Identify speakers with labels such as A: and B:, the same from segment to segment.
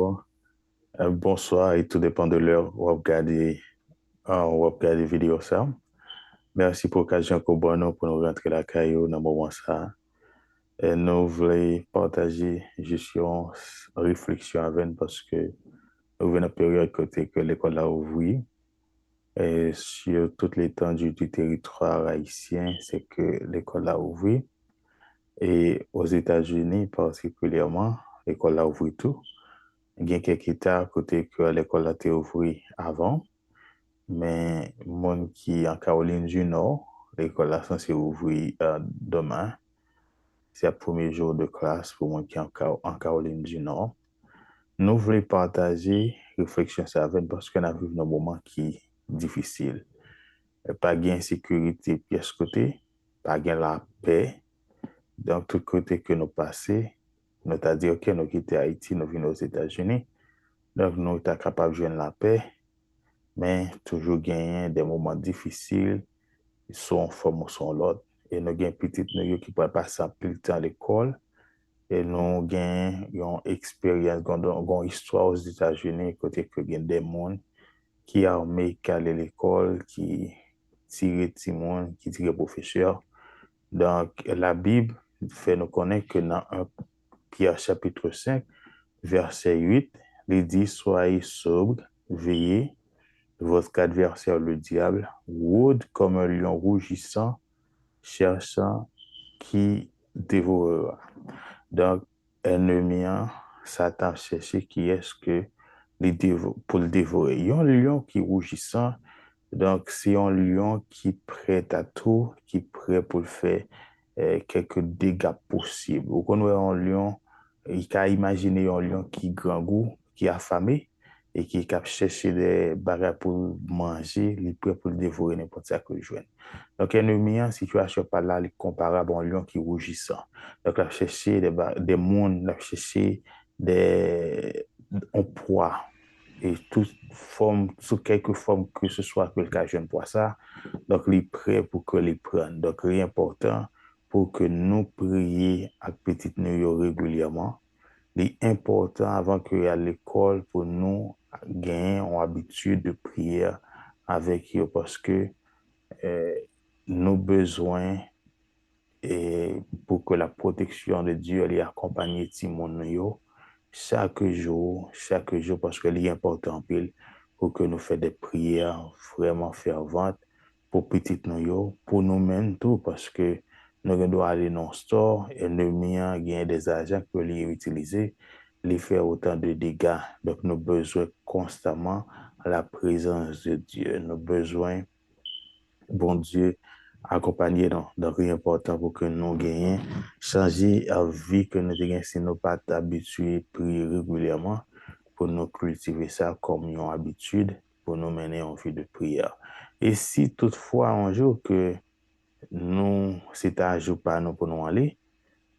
A: bonjour, bonsoir et tout dépend de l'heure où vous regardez vidéo ça. Merci pour l'occasion que vous avez pour nous rentrer la caillou dans le moment ça. Et nous voulons partager juste une réflexion avec nous parce que nous venons une période côté que l'école a ouvert et sur toute l'étendue du territoire haïtien, c'est que l'école a ouvert. Et aux États-Unis particulièrement, l'école a ouvert tout. Il y a quelques États côté que l'école a été ouverte avant, mais monde qui en Caroline du Nord, l'école a censé ouvrir demain. C'est le premier jour de classe pour moi qui est en Caroline du Nord. Nous voulons partager réflexion ça avec parce qu'on a vu un moment qui est difficile. Pas de sécurité pièce côté, pas de la paix. Donc, tout côté que nous passons, nous avons dit, OK, nous quittons Haïti, nous venons aux États-Unis. Donc, nous sommes capables de joindre la paix, mais toujours gagner des moments difficiles, soit en forme ou soit en l'autre. Et nous avons petite nous qui peut passer un peu de temps à l'école. Et nous avons une expérience, une histoire aux États-Unis, côté que il y a des gens qui armés, qui allaient à l'école, qui tirent des gens, qui tirent les professeurs. Donc, la Bible fait nous connaître que dans 1 Pierre chapitre 5, verset 8, il dit, soyez sobres, veillez, votre adversaire, le diable, rôde comme un lion rougissant, cherchant qui dévorera. Donc, ennemi, Satan cherche qui est-ce que pour le dévorer. Il y a un lion qui est rougissant, donc c'est un lion qui est prêt à tout, qui est prêt pour le faire quelques dégâts possibles. Vous connaissez un lion, il a imaginé un lion qui est grand goût, qui est affamé et qui a cherché des bagages pour manger, il est prêt pour le dévorer n'importe quoi que je donc, ennemi, en situation par là, il est comparable à un lion qui est rougissant. Donc, il a cherché des mondes, il a cherché un poids et toute forme, sous quelque forme que ce soit que le cas jeune pour ça. Donc, il est prêt pour que les prenne. Donc, rien important pour que nous prions avec petite nous régulièrement. Il est important avant que à l'école pour nous gagner une habitude de prier avec eux parce que euh, nos besoins et pour que la protection de Dieu elle accompagne Timon chaque jour parce que c'est important pour que nous fassions des prières vraiment ferventes pour petit nous pour nous-mêmes tout parce que nous devons aller dans le store et nous gagner des agents que les utiliser les faire autant de dégâts donc nous avons besoin constamment de la présence de Dieu nous avons besoin bon Dieu, accompagner dans rien important pour que nous gagnions, changer la vie que nous gagnons si nous pas habitués à prier régulièrement pour nous cultiver ça comme une habitude pour nous mener en vie de prière. Et si toutefois un jour que nous, c'est un jour pas nous pour nous aller,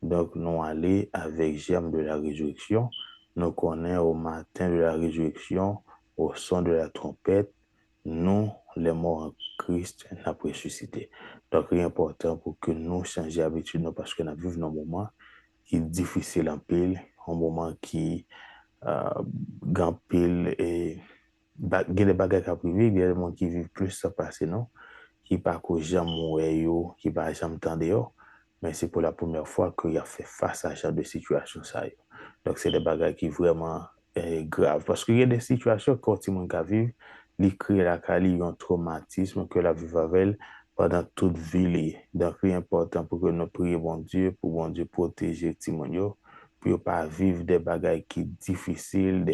A: donc nous aller avec germe de la résurrection, nous connaissons au matin de la résurrection, au son de la trompette, nous, les morts en Christ, n'a ressuscité. Donc, c'est important pour que nous changions d'habitude parce que nous vivons un moment qui est difficile en pile, un moment qui grand pile et il y a des bagages qui privés, il y a des gens qui vivent plus ça passer non, qui pas que jamais mourir, qui pas jamais tendre mais c'est pour la première fois qu'il a fait face à ce genre de situation ça. Donc c'est des bagages qui vraiment grave parce qu'il y a des situations quand tu monde vivre, il crée la qualité un traumatisme que la vivre avec elle pendant toute vie. Donc c'est important pour que nous prions bon Dieu pour bon Dieu protéger Timonio pour pas vivre des bagages qui difficiles,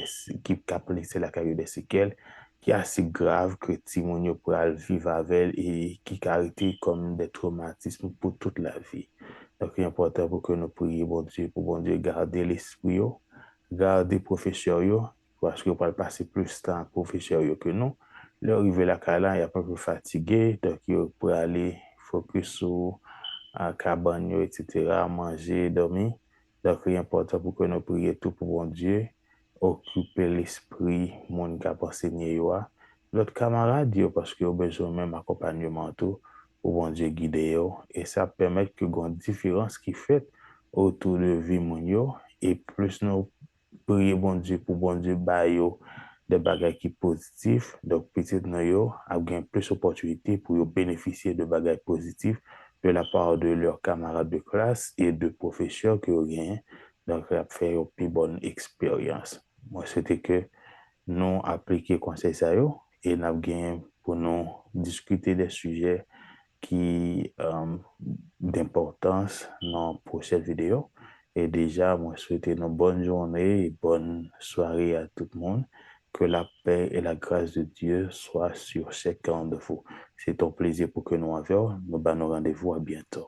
A: qui capent laisser la carrière des séquelles qui est assez grave que Timonio pourra vivre avec elle et qui caractérise comme des traumatismes pour toute la vie. Donc, c'est important pour que nous prions bon Dieu, pour bon Dieu garder l'esprit, garder les professeurs, parce qu'on peut passer plus de temps professeurs que nous. Là, arrivé la là, il est un peu fatigué, donc il peut aller focus sur la cabane, etc., manger, dormir. Donc, c'est important pour que nous prions tout pour bon Dieu, occuper l'esprit, mon qui a enseigné, l'autre camarade, parce qu'il a besoin même accompagnement tout pour bon Dieu guider et ça permet que une différence qui fait autour de vie mon et plus nous prier bon Dieu pour bon Dieu ba yo des bagages qui positifs. Donc, petit nan yo a gen plus opportunité pour yo bénéficier de bagages positifs de la part de leurs camarades de classe et de professeurs que yo gen. Donc, ça fait une plus bonne expérience. Moi, c'était que nous appliquer conseil ça yo et n'a gen pour nous discuter des sujets qui d'importance dans la prochaine vidéo. Et déjà, moi, souhaite une bonne journée et bonne soirée à tout le monde. Que la paix et la grâce de Dieu soient sur chacun de vous. C'est un plaisir pour que nous avions. Nous allons rendez-vous à bientôt.